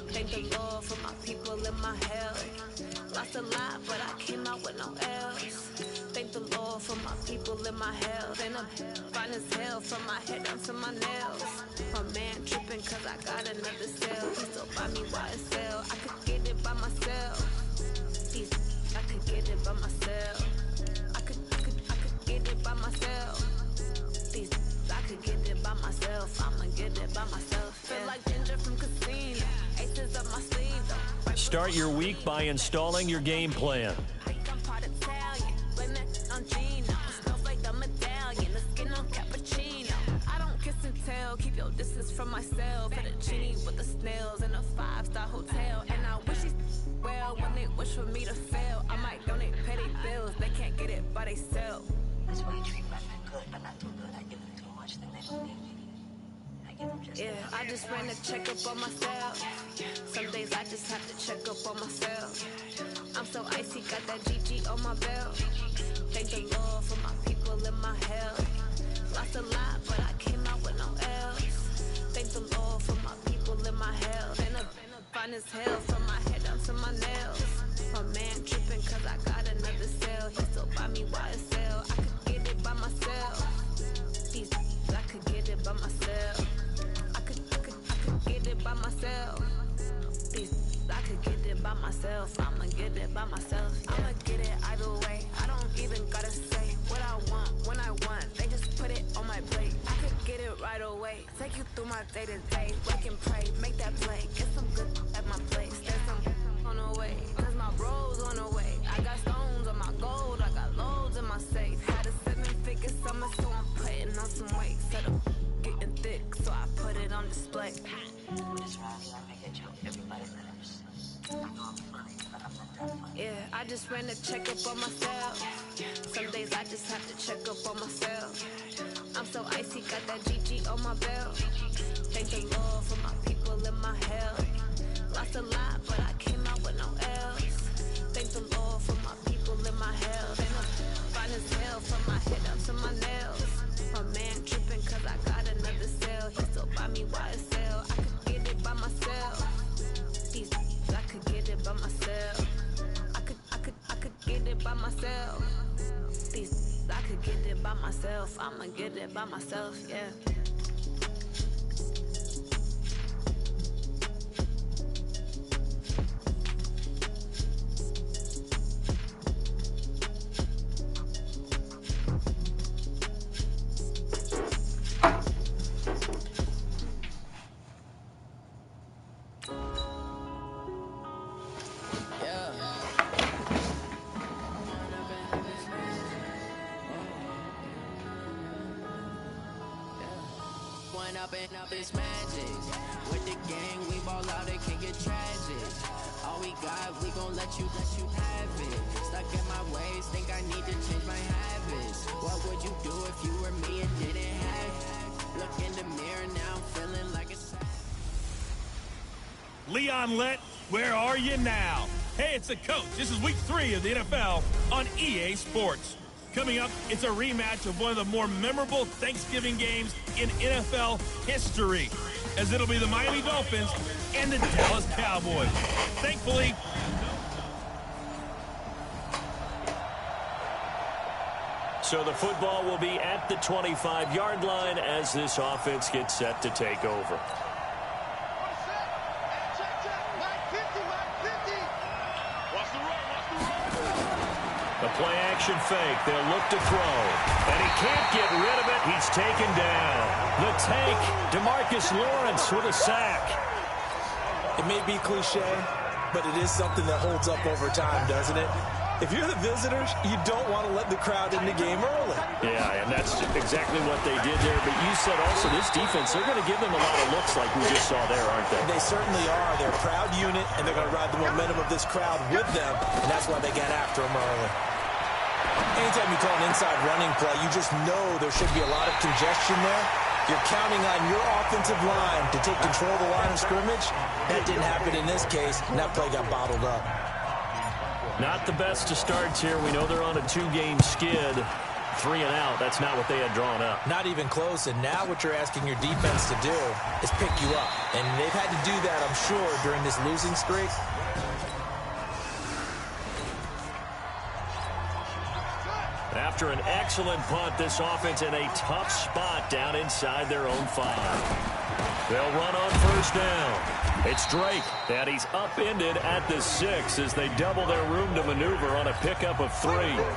Thank the Lord for my people in my health. Lost a lot, but I came out with no else. Thank the Lord for my people in my health. And I'm fine as hell from my head down to my nails. My man tripping cause I got another cell. He still buy me YSL. I could get it by myself. I could get it by myself. I could get it by myself. I could get it by myself. I'ma get it by myself. Feel like Ginger from Casino. Aces up my sleeve though.
Start your week by installing your game plan.
I'm part Italian. Blame that on Gino. Smells like the medallion. The skin on cappuccino. I don't kiss and tell. Keep your distance from myself. Fettuccine with the snails in a 5-star hotel. And I wish these well when they wish for me to fail. I might donate petty bills. They can't get it by themselves.
That's why you treat women good, but not too good. I give them too much, then they don't need me. I give them just
I just ran a checkup on myself. Some days I just have to check up on myself. I'm so icy, got that GG on my belt. Thank the Lord for my people in my health. Lost a lot, but I came out with no else. Thank the Lord for my people in my health. And I'm fine as hell from my head down to my nails. My man tripping cause I got another cell. He still buy me YSL. I could get it by myself. I could get it by myself. I could get it by myself. I could get it by myself. I'ma get it by myself. I'ma get it either way. I don't even gotta say what I want when I want. They just put it on my plate. I could get it right away. Take you through my day to day. Wake and pray, make that play. Get some good at my place. There's some on the way. Cause my bros on the way. I got stones on my gold. I got loads in my safe. Had a 7-figure summer, so I'm putting on some weight. Set up, getting thick. like,
When it's around here, I make a joke. Everybody laughs. I know I'm funny, but I'm not that funny.
yeah, I just ran a checkup on myself. Some days I just have to check up on myself. I'm so icy, got that GG on my belt. Thank the Lord for my people in my health. Lost a lot, but I came out with no else. Thank the Lord for my people in my health. And I'm fine as hell from my head up to my nails. My man tripping cause I got another cell. He still buy me YSL. I could get it by myself. These I could get it by myself. I could get it by myself. These I could get it by myself. I'ma get it by myself, yeah.
Up is magic. With the gang, we ball out, it can get tragic. All we got, we gon' let you have it. Stuck in my ways, think I need to change my habits. What would you do if you were me and didn't have it? Look in the mirror, now I'm feeling like a
Leon Lett, where are you now? Hey, it's the coach. This is week 3 of the NFL on EA Sports. Coming up, it's a rematch of one of the more memorable Thanksgiving games in NFL history, as it'll be the Miami Dolphins and the Dallas Cowboys. Thankfully,
so the football will be at the 25-yard line as this offense gets set to take over. The play-action fake. They'll look to throw. And he can't get rid of it. He's taken down. The tank, DeMarcus Lawrence with a sack.
It may be cliche, but it is something that holds up over time, doesn't it? If you're the visitors, you don't want to let the crowd in the game early.
Yeah, and that's exactly what they did there. But you said also this defense, they're going to give them a lot of looks like we just saw there, aren't they?
They certainly are. They're a proud unit, and they're going to ride the momentum of this crowd with them, and that's why they got after them early. Anytime you call an inside running play, you just know there should be a lot of congestion there. You're counting on your offensive line to take control of the line of scrimmage. That didn't happen in this case, and that play got bottled up.
Not the best of starts here. We know they're on a 2-game skid. 3 and out. That's not what they had drawn up.
Not even close, and now what you're asking your defense to do is pick you up. And they've had to do that, I'm sure, during this losing streak.
After an excellent punt, this offense in a tough spot down inside their own 5. They'll run on first down. It's Drake, and he's upended at the 6 as they double their room to maneuver on a pickup of 3. Now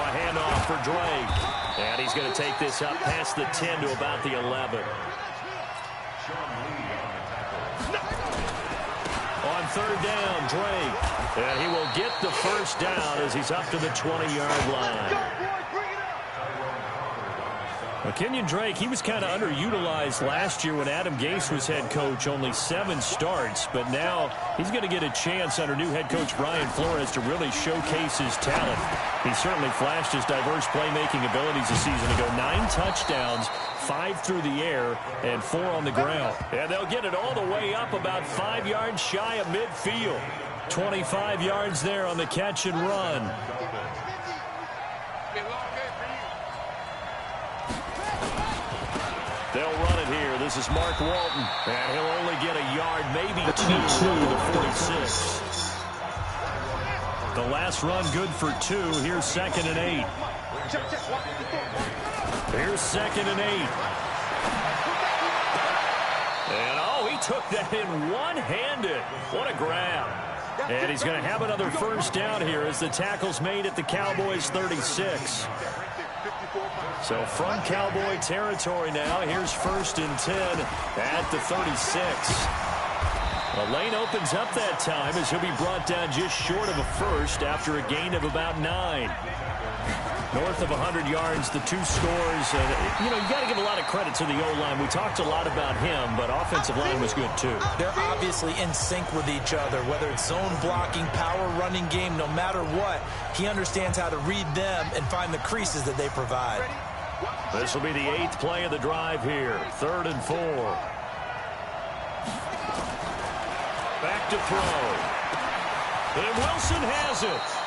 a handoff for Drake, and he's going to take this up past the 10 to about the 11. On third down, Drake. And he will get the first down as he's up to the 20-yard line. Well, Kenyon Drake, he was kind of underutilized last year when Adam Gase was head coach, only 7 starts. But now he's going to get a chance under new head coach Brian Flores to really showcase his talent. He certainly flashed his diverse playmaking abilities a season ago. 9 touchdowns, 5 through the air, and 4 on the ground. And they'll get it all the way up about 5 yards shy of midfield. 25 yards there on the catch and run. They'll run it here. This is Mark Walton. And he'll only get a yard, maybe 2 to the 46. The last run good for 2. Here's 2nd and 8. Here's 2nd and 8. And, oh, he took that in one-handed. What a grab. And he's going to have another first down here as the tackle's made at the Cowboys' 36. So from Cowboy territory now, here's 1st and 10 at the 36. The lane opens up that time as he'll be brought down just short of a first after a gain of about 9. North of 100 yards, the 2 scores. You got to give a lot of credit to the O-line. We talked a lot about him, but offensive line was good too.
They're obviously in sync with each other, whether it's zone blocking, power running game, no matter what. He understands how to read them and find the creases that they provide.
This will be the 8th play of the drive here. 3rd and 4. Back to throw. And Wilson has it.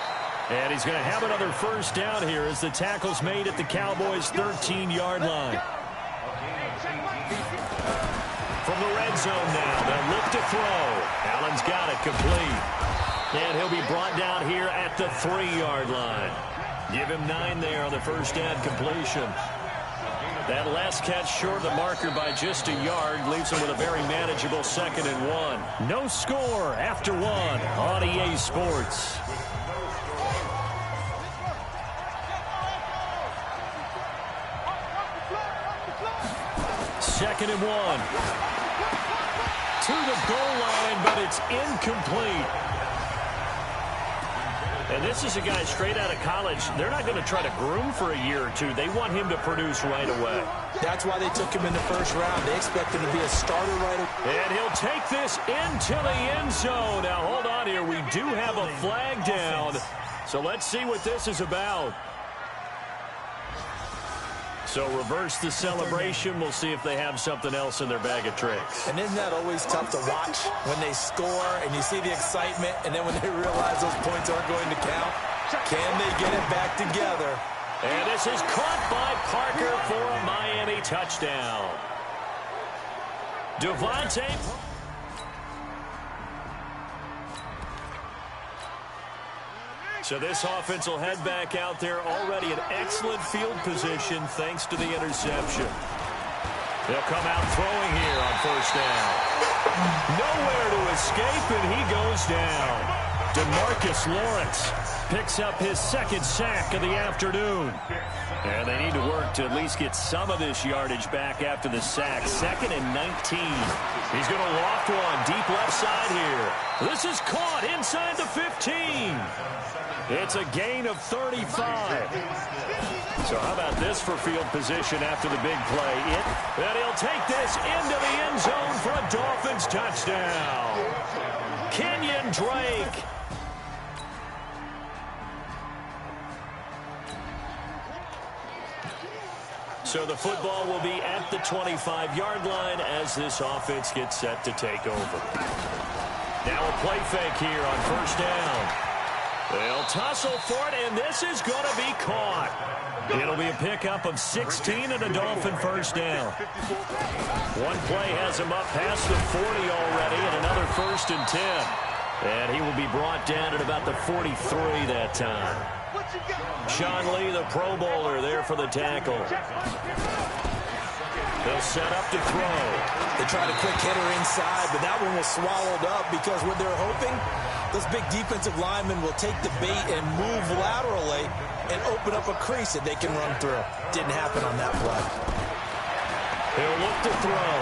And he's going to have another first down here as the tackle's made at the Cowboys' 13-yard line. From the red zone now, they'll look to throw. Allen's got it complete. And he'll be brought down here at the 3-yard line. Give him 9 there on the first down completion. That last catch short of the marker by just a yard leaves him with a very manageable 2nd and 1. No score after 1 on EA Sports. Second and 1. To the goal line, but it's incomplete. And this is a guy straight out of college. They're not going to try to groom for a year or 2. They want him to produce right away.
That's why they took him in the first round. They expect him to be a starter right away.
And he'll take this into the end zone. Now, hold on here. We do have a flag down. So let's see what this is about. So reverse the celebration. We'll see if they have something else in their bag of tricks.
And isn't that always tough to watch when they score and you see the excitement, and then when they realize those points aren't going to count? Can they get it back together?
And this is caught by Parker for a Miami touchdown. Devontae. So this offense will head back out there, already in excellent field position thanks to the interception. They'll come out throwing here on first down. Nowhere to escape, and he goes down. DeMarcus Lawrence picks up his 2nd sack of the afternoon. And they need to work to at least get some of this yardage back after the sack. 2nd and 19. He's going to loft one deep left side here. This is caught inside the 15. It's a gain of 35. So how about this for field position after the big play? And he'll take this into the end zone for a Dolphins touchdown. Kenyon Drake. So the football will be at the 25-yard line as this offense gets set to take over. Now a play fake here on first down. They'll tussle for it, and this is going to be caught. It'll be a pickup of 16 and a Dolphin first down. One play has him up past the 40 already, and another 1st and 10. And he will be brought down at about the 43 that time. Sean Lee, the Pro Bowler, there for the tackle. They'll set up to throw.
They tried a quick hitter inside, but that one was swallowed up because what they're hoping, those big defensive linemen will take the bait and move laterally and open up a crease that they can run through. Didn't happen on that play.
He'll look to throw.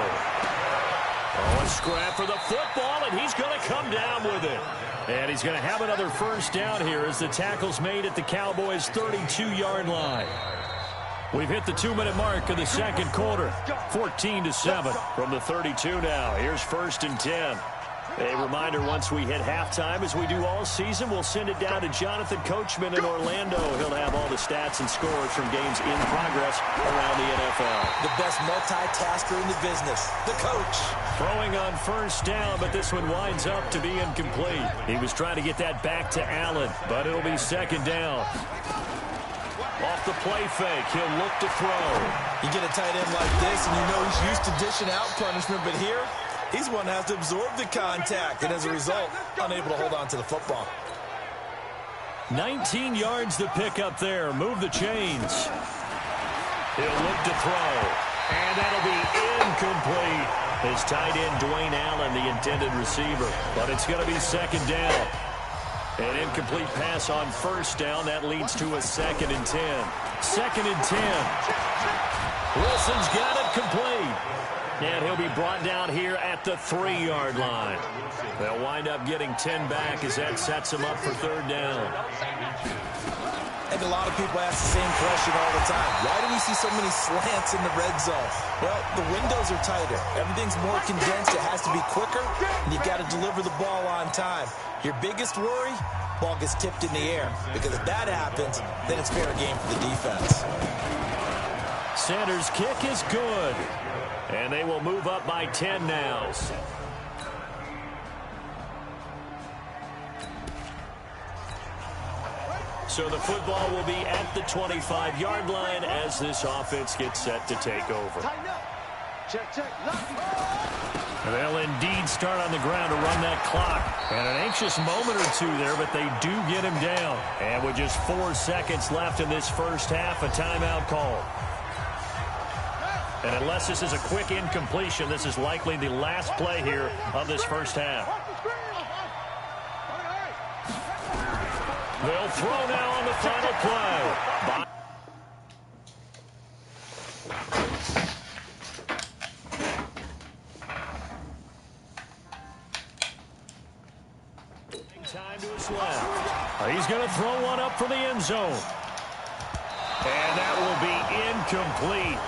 Oh, a scrap for the football, and he's going to come down with it. And he's going to have another first down here as the tackle's made at the Cowboys' 32-yard line. We've hit the 2-minute mark of the second quarter. 14-7 from the 32 now. Here's 1st and 10. A reminder, once we hit halftime, as we do all season, we'll send it down to Jonathan Coachman in Orlando. He'll have all the stats and scores from games in progress around the NFL.
The best multitasker in the business, the coach.
Throwing on first down, but this one winds up to be incomplete. He was trying to get that back to Allen, but it'll be 2nd down. Off the play fake, he'll look to throw.
You get a tight end like this, and you know he's used to dishing out punishment, but here, he's one that has to absorb the contact, and as a result, unable to hold on to the football.
19 yards to pick up there. Move the chains. He'll look to throw, and that'll be incomplete. His tight end, Dwayne Allen, the intended receiver, but it's going to be 2nd down. An incomplete pass on first down. That leads to a 2nd and 10. 2nd and 10. Wilson's got it complete. And he'll be brought down here at the 3-yard line. They'll wind up getting 10 back as that sets him up for 3rd down.
I think a lot of people ask the same question all the time. Why do we see so many slants in the red zone? Well, the windows are tighter. Everything's more condensed. It has to be quicker, and you've got to deliver the ball on time. Your biggest worry, ball gets tipped in the air, because if that happens, then it's fair game for the defense.
Center's kick is good, and they will move up by 10 now. So the football will be at the 25-yard line as this offense gets set to take over. They'll indeed start on the ground to run that clock. And an anxious moment or two there, but they do get him down. And with just 4 seconds left in this first half, a timeout call. And unless this is a quick incompletion, this is likely the last play here of this first half. They'll throw now on the final play. Time to his left. He's going to throw one up for the end zone. And that will be incomplete.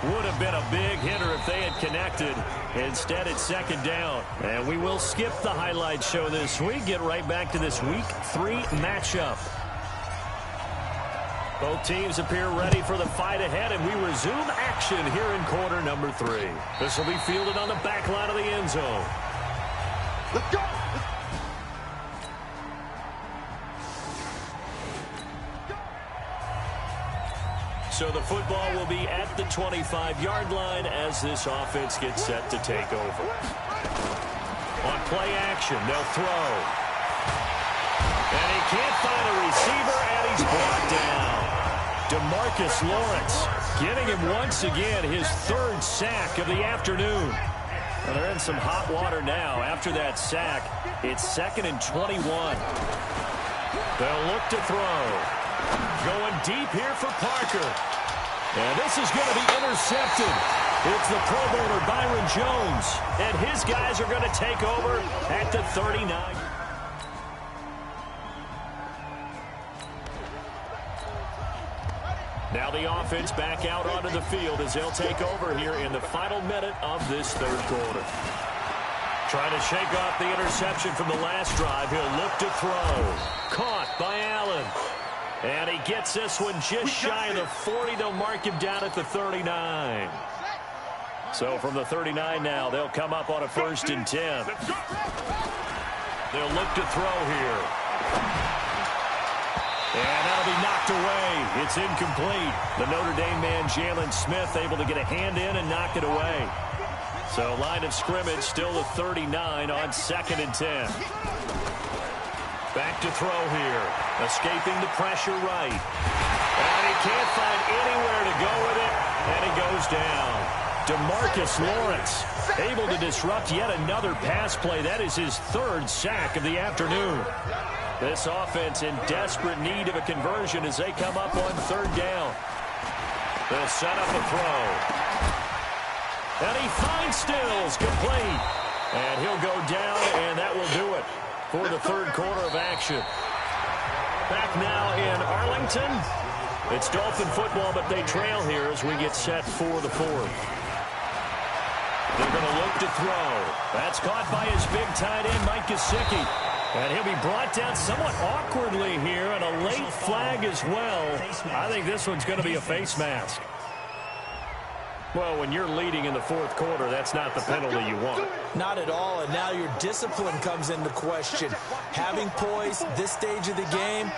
Would have been a big hitter if they had connected. Instead, it's second down. And we will skip the highlight show this week. Get right back to this Week 3 matchup. Both teams appear ready for the fight ahead, and we resume action here in quarter number 3. This will be fielded on the back line of the end zone.
Let's go!
So the football will be at the 25-yard line as this offense gets set to take over. On play action, they'll throw. And he can't find a receiver, and he's brought down. DeMarcus Lawrence getting him once again his 3rd sack of the afternoon. Well, they're in some hot water now. After that sack, it's 2nd and 21. They'll look to throw. Going deep here for Parker. And this is going to be intercepted. It's the Pro Bowler Byron Jones. And his guys are going to take over at the 39. Now the offense back out onto the field as they'll take over here in the final minute of this 3rd quarter. Trying to shake off the interception from the last drive. He'll look to throw. Caught by Allen. And he gets this one just shy of the 40. They'll mark him down at the 39. So from the 39 now, they'll come up on a 1st and 10. They'll look to throw here. And that'll be knocked away. It's incomplete. The Notre Dame man, Jalen Smith, able to get a hand in and knock it away. So line of scrimmage still the 39 on 2nd and 10. Back to throw here. Escaping the pressure right. And he can't find anywhere to go with it. And he goes down. DeMarcus Lawrence able to disrupt yet another pass play. That is his 3rd sack of the afternoon. This offense in desperate need of a conversion as they come up on 3rd down. They'll set up a throw. And he finds Stills complete. And he'll go down, and that will do it for the 3rd quarter of action. Back now in Arlington. It's Dolphin football, but they trail here as we get set for the 4th. They're going to look to throw. That's caught by his big tight end, Mike Gesicki. And he'll be brought down somewhat awkwardly here, and a late flag as well. I think this one's going to be a face mask. Well, when you're leading in the 4th quarter, that's not the penalty you want.
Not at all, and now your discipline comes into question. Having poise this stage of the game,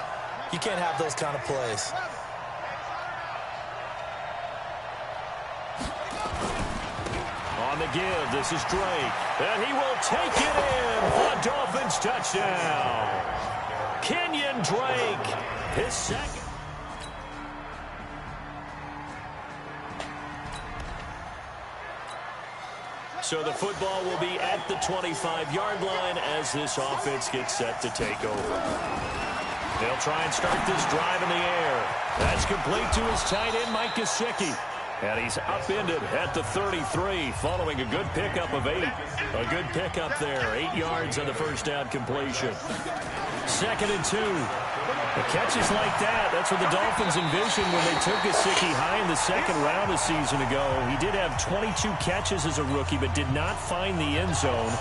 you can't have those kind of plays.
On the give, this is Drake. And he will take it in for a Dolphins touchdown. Kenyon Drake, his 2nd. So the football will be at the 25-yard line as this offense gets set to take over. They'll try and start this drive in the air. That's complete to his tight end, Mike Gesicki. And he's upended at the 33 following a good pickup of 8. A good pickup there. 8 yards on the first down completion. 2nd and 2. The catches like that, that's what the Dolphins envisioned when they took Gesicki high in the second round a season ago. He did have 22 catches as a rookie, but did not find the end zone.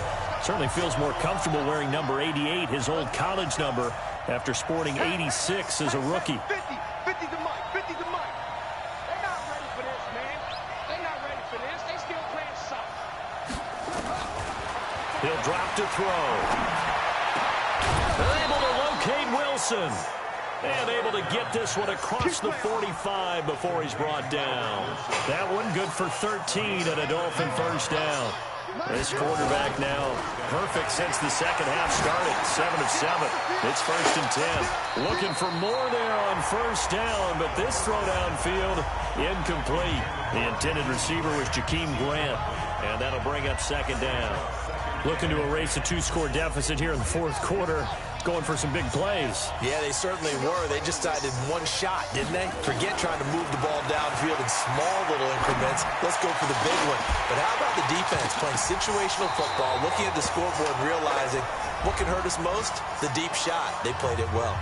Certainly feels more comfortable wearing number 88, his old college number, after sporting 86 as a rookie.
50 to Mike, 50 to Mike. They're not ready for this, man. They're not ready for this. They still playing soft.
He'll drop to throw. They're able to locate Wilson. And able to get this one across the 45 before he's brought down. That one good for 13 and a Dolphin first down. This quarterback now perfect since the second half started. 7 of 7. It's 1st and 10. Looking for more there on first down, but this throw downfield incomplete. The intended receiver was Jakeem Grant, and that'll bring up 2nd down. Looking to erase a 2-score deficit here in the 4th quarter. Going for some big plays.
Yeah, they certainly were. They just decided one shot, didn't they? Forget trying to move the ball downfield in small little increments. Let's go for the big one. But how about the defense playing situational football, looking at the scoreboard, realizing what can hurt us most? The deep shot. They played it well.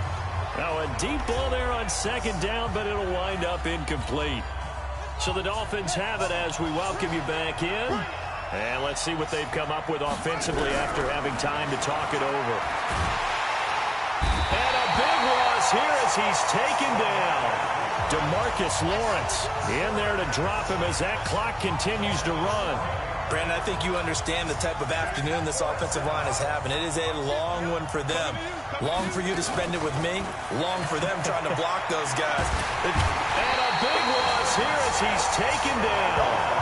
Now a deep ball there on 2nd down, but it'll wind up incomplete. So the Dolphins have it as we welcome you back in. And let's see what they've come up with offensively after having time to talk it over. And a big loss here as he's taken down. DeMarcus Lawrence in there to drop him as that clock continues to run.
Brandon, I think you understand the type of afternoon this offensive line is having. It is a long one for them. Long for you to spend it with me. Long for them trying to block those guys.
And a big loss here as he's taken down.